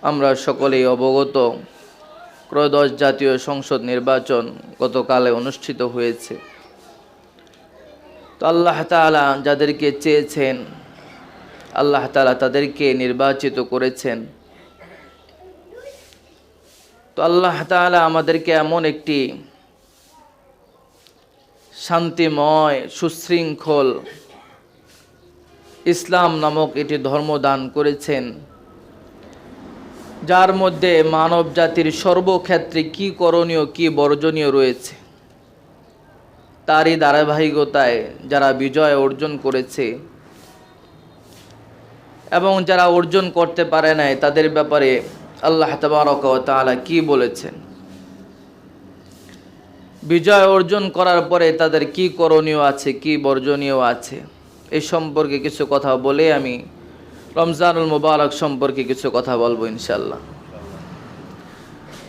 আমরা সকলেই অবগত ত্রয়োদশ জাতীয় সংসদ নির্বাচন গতকালে অনুষ্ঠিত হয়েছে। তো আল্লাহ তাআলা যাদেরকে চেয়েছেন আল্লাহ তাআলা তাদেরকে নির্বাচিত করেছেন। তো আল্লাহ তাআলা আমাদেরকে এমন একটি শান্তিময় সুশৃঙ্খল ইসলাম নামক এটি ধর্ম দান করেছেন, যার মধ্যে মানব জাতির সর্বক্ষেত্রে কি করণীয় কি বর্জনীয় রয়েছে, তারই ধারাবাহিকতায় যারা বিজয় অর্জন করেছে এবং যারা অর্জন করতে পারে নাই তাদের ব্যাপারে আল্লাহ তাবারক ওয়া তাআলা কি বলেছেন, বিজয় অর্জন করার পরে তাদের কি করণীয় আছে কি বর্জনীয় আছে, এই সম্পর্কে কিছু কথা বলে আমি রমজানুল মুবারক সম্পর্কে কিছু কথা বলবো ইনশাআল্লাহ।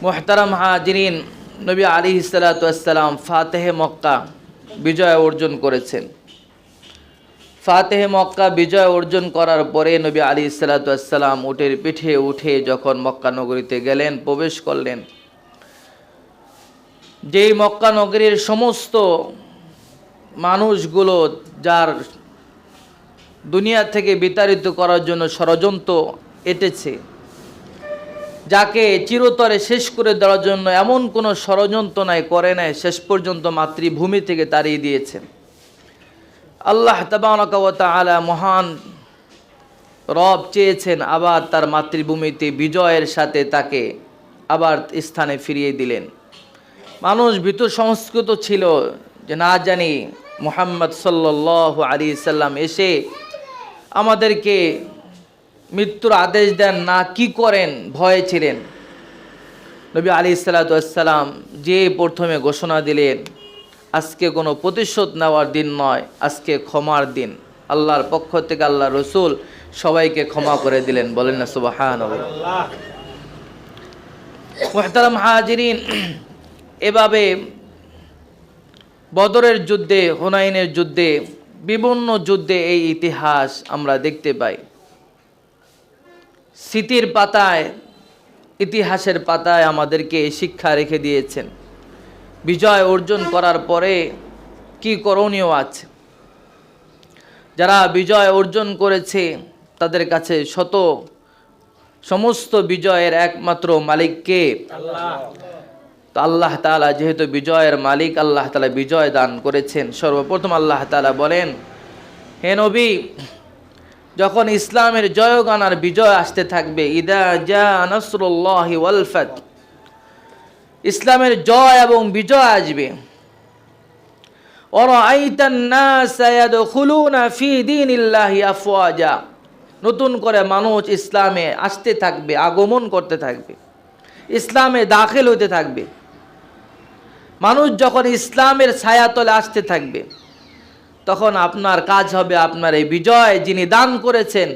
মুহতারাম হাজিরিন, নবী আলাইহিস সালাতু ওয়াস সালাম ফাতেহে মক্কা বিজয় অর্জন করেছেন। ফাতেহে মক্কা বিজয় অর্জন করার পরে নবী আলাইহিস সালাতু ওয়াস সালাম উটের পিঠে উঠে যখন মক্কা নগরীতে গেলেন, প্রবেশ করলেন, যেই মক্কা নগরীর সমস্ত মানুষগুলো যার দুনিয়া থেকে বিতাড়িত করার জন্য ষড়যন্ত্র এঁটেছে, যাকে চিরতরে শেষ করে দেওয়ার জন্য এমন কোনো ষড়যন্ত্র নাই করে নাই, শেষ পর্যন্ত মাতৃভূমি থেকে তাড়িয়ে দিয়েছেন। আল্লাহ তাবারক ওয়া তাআলা মহান রব চেয়েছেন আবার তার মাতৃভূমিতে বিজয়ের সাথে তাকে আবার স্থানে ফিরিয়ে দিলেন। মানুষ ভীত সংস্কৃত ছিল যে না জানি মুহাম্মদ সাল্লাল্লাহু আলাইহি সাল্লাম এসে আমাদেরকে মৃত্যুর আদেশ দেন না কি করেন, ভয়ে ছিলেন। নবী আলাইহিস সালাতু ওয়াস সালাম যে প্রথমে ঘোষণা দিলেন আজকে কোনো প্রতিশোধ নেওয়ার দিন নয়, আজকে ক্ষমার দিন। আল্লাহর পক্ষ থেকে আল্লাহ রসুল সবাইকে ক্ষমা করে দিলেন, বলেন না সুবহানাল্লাহ। মুহতারাম হাজিরিন, এভাবে বদরের যুদ্ধে, হুনাইনের যুদ্ধে, বিভিন্ন যুদ্ধে এই ইতিহাস আমরা দেখতে পাই। স্মৃতির পাতায়, ইতিহাসের পাতায় আমাদেরকে শিক্ষা রেখে দিয়েছেন বিজয় অর্জন করার পরে কি করণীয় আছে। যারা বিজয় অর্জন করেছে তাদের কাছে সমস্ত বিজয়ের একমাত্র মালিক কে? আল্লাহ। তো আল্লাহ তাআলা যেহেতু বিজয়ের মালিক, আল্লাহ তাআলা বিজয় দান করেছেন। সর্বপ্রথম আল্লাহ তাআলা বলেন, হে নবী, যখন ইসলামের জয়গান আর বিজয় আসতে থাকবে, ইদা জা নাসরুল্লাহি ওয়াল ফাত, ইসলামের জয় এবং বিজয় আসবে, ওয়ারাআইতান নাস ইয়াদখুলুনা ফি দীনিল্লাহি আফওয়াজা, নতুন করে মানুষ ইসলামে আসতে থাকবে, আগমন করতে থাকবে, ইসলামে দাখিল হতে থাকবে। মানুষ যখন ইসলামের ছায়াতলে আসতে থাকবে তখন আপনার কাজ হবে আপনার এই বিজয় যিনি দান করেছেন,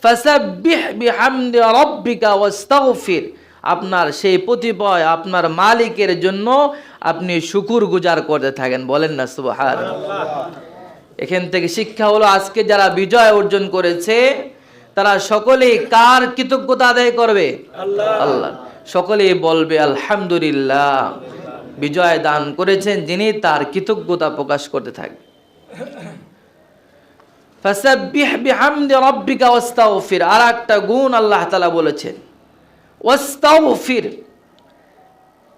ফাসাব্বিহ বিহামদি রাব্বিকা ওয়াস্তাগফির, আপনার সেই প্রতিপয় আপনার মালিকের জন্য আপনি শুকর গুজার করতে থাকেন, বলেন না সুবহানাল্লাহ। এখান থেকে শিক্ষা হলো আজকে যারা বিজয় অর্জন করেছে তারা সকলেই কার কৃতজ্ঞতা আদায় করবে? আল্লাহ। সকলেই বলবে আলহামদুলিল্লাহ, বিজয় দান করেছেন যিনি, তার কৃতজ্ঞতা প্রকাশ করতে থাকবে। ফাসাব্বিহ বিহামদি রাব্বিকা ওয়াস্তাগফির, আর একটা গুণ আল্লাহ তাআলা বলেছেন ওয়াস্তাগফির।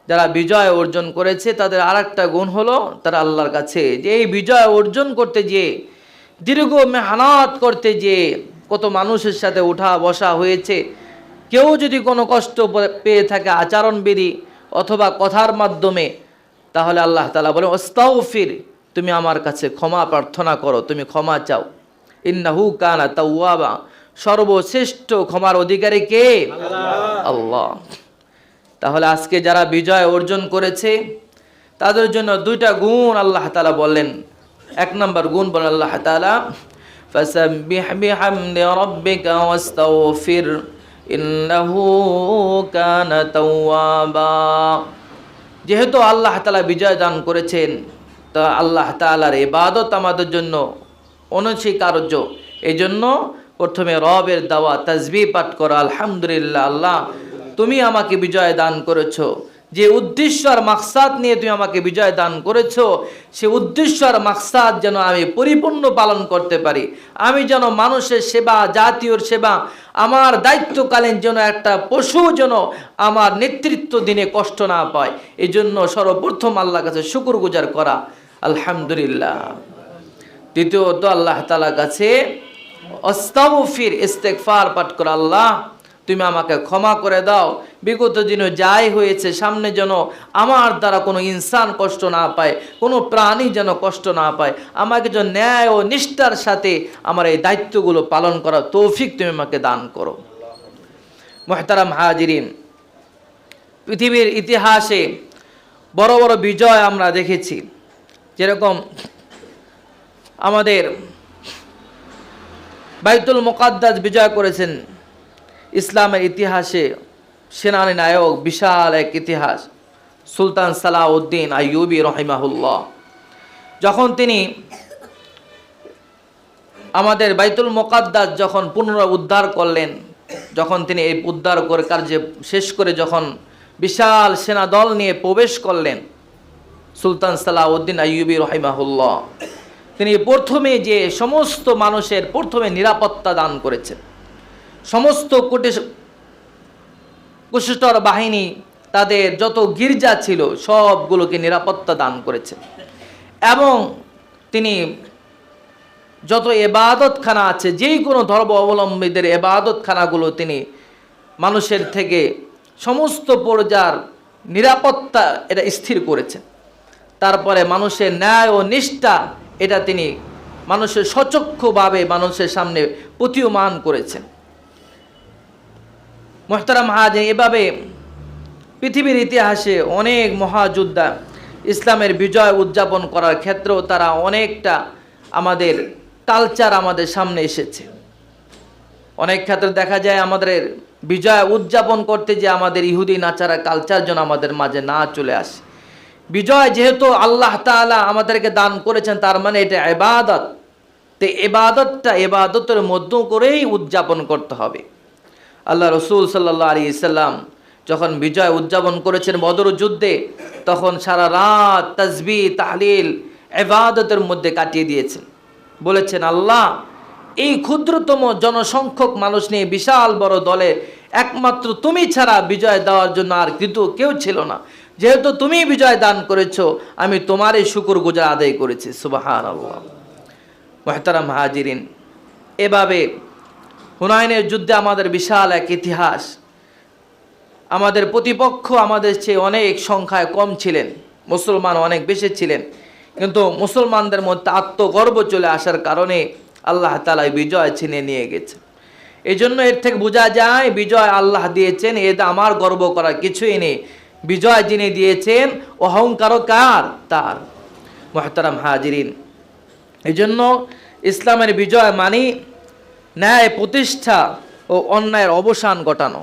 যারা বিজয় অর্জন করেছে তাদের আর একটা গুণ হলো তারা আল্লাহর কাছে যে এই বিজয় অর্জন করতে গিয়ে, দীর্ঘ মেহনত করতে গিয়ে কত মানুষের সাথে উঠা বসা হয়েছে, কেউ যদি কোনো কষ্ট পেয়ে থাকে আচরণবিধি অথবা কথার মাধ্যমে, তাহলে আল্লাহ তাআলা বলেন ওয়াস্তাগফির, তুমি আমার কাছে ক্ষমা প্রার্থনা করো, তুমি ক্ষমা চাও। ইন্নাহু কানা তাওয়াবা, সর্বশ্রেষ্ঠ ক্ষমার অধিকারী কে? আল্লাহ। তাহলে আজকে যারা বিজয় অর্জন করেছে তাদের জন্য দুইটা গুণ আল্লাহ তাআলা বললেন। এক নম্বর গুণ বলেন আল্লাহ তাআলা, ফাসাব্বিহ বিহামদি রাব্বিকা ওয়াস্তাগফির ইন্নাহু কানা তাওয়াবা। যেহেতু আল্লাহ তাআলা বিজয় দান করেছেন, তা আল্লাহ তাআলার ইবাদত আমাদের জন্য অনস্বীকার্য। এই জন্য প্রথমে রবের দাওয়া তাসবিহ পাঠ করা, আলহামদুলিল্লাহ, আল্লাহ তুমি আমাকে বিজয় দান করেছো, যে উদ্দেশ্য আর মাকসাদ নিয়ে তুমি আমাকে বিজয় দান করেছো, সে উদ্দেশ্য আর মাকসাদ যেন আমি পরিপূর্ণ পালন করতে পারি। আমি যেন মানুষের সেবা, জাতীয় সেবা, আমার দায়িত্বকালীন যেন একটা পশু যেন আমার নেতৃত্ব দিনে কষ্ট না পায়, এই জন্য সর্বপ্রথম আল্লাহর কাছে শুকরগুজার করা, আলহামদুলিল্লাহ। দ্বিতীয়ত আল্লাহ তাআলার কাছে আস্তাগফির, ইস্তেগফার পাঠ করা, আল্লাহ তুমি আমাকে ক্ষমা করে দাও, বিগত দিনে যাই হয়েছে সামনে যেন আমার দ্বারা কোনো ইনসান কষ্ট না পায়, কোনো প্রাণী যেন কষ্ট না পায়, আমাকে যেন ন্যায় ও নিষ্ঠার সাথে আমার এই দায়িত্বগুলো পালন করার তৌফিক তুমি আমাকে দান করো। মুহতারাম হাজিরিন, পৃথিবীর ইতিহাসে বড় বড় বিজয় আমরা দেখেছি, যেরকম আমাদের বাইতুল মুকাদ্দাস বিজয় করেছেন ইসলামের ইতিহাসে সেনানী নায়ক, বিশাল এক ইতিহাস, সুলতান সালাউদ্দিন আইয়ুবী রহিমাহুল্লাহ। যখন তিনি আমাদের বাইতুল মুকাদ্দাস যখন পুনরুদ্ধার করলেন, যখন তিনি এই উদ্ধার করে কার্য শেষ করে যখন বিশাল সেনা দল নিয়ে প্রবেশ করলেন, সুলতান সালাউদ্দিন আইয়ুবী রহিমাহুল্লাহ তিনি প্রথমে যে সমস্ত মানুষের প্রথমে নিরাপত্তা দান করেছেন, সমস্ত কুশটর বাহিনী তাদের যত গির্জা ছিল সবগুলোকে নিরাপত্তা দান করেছেন, এবং তিনি যত এবাদতখানা আছে, যেই কোনো ধর্ম অবলম্বীদের এবাদতখানাগুলো তিনি মানুষের থেকে সমস্ত পর্যায়ের নিরাপত্তা এটা স্থির করেছেন। তারপরে মানুষের ন্যায় ও নিষ্ঠা এটা তিনি মানুষের সচক্ষুভাবে মানুষের সামনে প্রতীয়মান করেছেন। মুহতারাম হাজির, এভাবে পৃথিবীর ইতিহাসে অনেক মহাযোদ্ধা ইসলামের বিজয় উদযাপন করার ক্ষেত্রেও তারা অনেকটা আমাদের কালচার আমাদের সামনে এসেছে। অনেক ক্ষেত্রে দেখা যায় আমাদের বিজয় উদযাপন করতে যে আমাদের ইহুদি নাচারা কালচার যেন আমাদের মাঝে না চলে আসে। বিজয় যেহেতু আল্লাহ তাআলা আমাদেরকে দান করেছেন, তার মানে এটা ইবাদত, তো ইবাদতটা ইবাদতের মধ্য করেই উদযাপন করতে হবে। আল্লাহ রসুল সাল্লাল্লাহু আলাইহি সাল্লাম যখন বিজয় উদযাপন করেছেন বদর যুদ্ধে, তখন সারা রাত তাসবিহ তাহলিল ইবাদতের মধ্যে কাটিয়ে দিয়েছেন। বলেছেন, আল্লাহ এই ক্ষুদ্রতম জনসংখ্যক মানুষ নিয়ে বিশাল বড় দলে একমাত্র তুমি ছাড়া বিজয় দেওয়ার জন্য আর কিন্তু কেউ ছিল না, যেহেতু তুমি বিজয় দান করেছো আমি তোমারই শুকরগুজার আদায় করেছি। সুবহানাল্লাহ। মুহতারাম হাজিরিন, এভাবে হুনাইনের যুদ্ধে আমাদের বিশাল এক ইতিহাস। আমাদের প্রতিপক্ষ আমাদের চেয়ে অনেক সংখ্যায় কম ছিলেন, মুসলমান অনেক বেশি ছিলেন, কিন্তু মুসলমানদের মধ্যে আত্মগর্ব চলে আসার কারণে আল্লাহ তাআলা বিজয় ছিনিয়ে নিয়ে গেছে। এই জন্য এর থেকে বোঝা যায় বিজয় আল্লাহ দিয়েছেন, এতে আমার গর্ব করার কিছুই নেই। বিজয় যিনি দিয়েছেন অহংকারও কার? তার। মুহতারাম হাজিরিন, এই জন্য ইসলামের বিজয় মানে ন্যায় প্রতিষ্ঠা ও অন্যায়ের অবসান ঘটানো।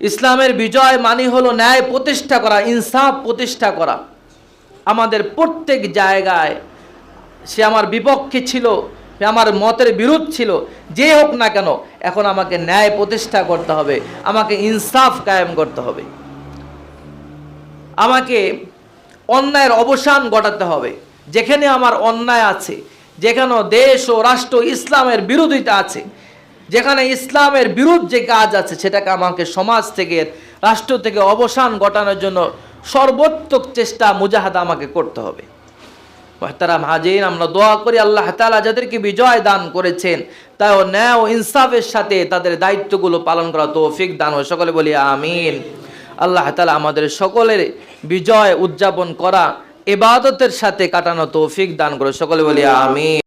ইসলামের বিজয় মানে হলো ন্যায় প্রতিষ্ঠা করা, ইনসাফ প্রতিষ্ঠা করা। আমাদের প্রত্যেক জায়গায় সে আমার বিপক্ষে ছিল, সে আমার মতের বিরুদ্ধ ছিল, যে হোক না কেন, এখন আমাকে ন্যায় প্রতিষ্ঠা করতে হবে, আমাকে ইনসাফ কায়েম করতে হবে, আমাকে অন্যায়ের অবসান ঘটাতে হবে। যেখানে আমার অন্যায় আছে, যেখানে দেশ ও রাষ্ট্র ইসলামের বিরোধিতা আছে, যেখানে ইসলামের বিরুদ্ধে কাজ আছে, সেটাকে আমাকে সমাজ থেকে রাষ্ট্র থেকে অবসান ঘটানোর জন্য সর্বোত্তক চেষ্টা মুজাহাদা আমাকে করতে হবে। মুহতারাম হাজির, আমরা দোয়া করি আল্লাহ তাআলা যাদেরকে বিজয় দান করেছেন তাও ন্যায় ও ইনসাফের সাথে তাদের দায়িত্বগুলো পালন করা তৌফিক দান হয়। সকলে বলি আমিন। আল্লাহ তাআলা আমাদের সকলের বিজয় উদযাপন করা ইবাদতের সাথে কাটানো তৌফিক দান করে। সকলে বলি আমিন।